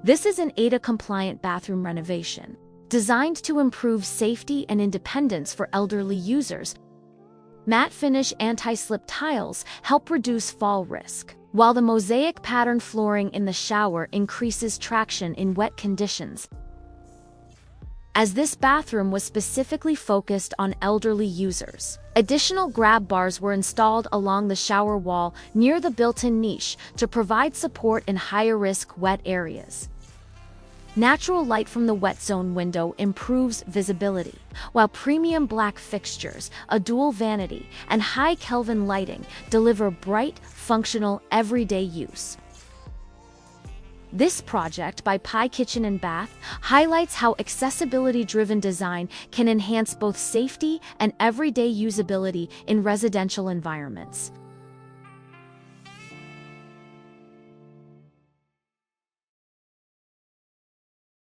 This is an ADA-compliant bathroom renovation, designed to improve safety and independence for elderly users. Matte finish anti-slip tiles help reduce fall risk, while the mosaic pattern flooring in the shower increases traction in wet conditions. As this bathroom was specifically focused on elderly users, additional grab bars were installed along the shower wall near the built-in niche to provide support in higher-risk wet areas. Natural light from the wet zone window improves visibility, while premium black fixtures, a dual vanity, and high Kelvin lighting deliver bright, functional, everyday use. This project by Pie Kitchen and Bath highlights how accessibility-driven design can enhance both safety and everyday usability in residential environments.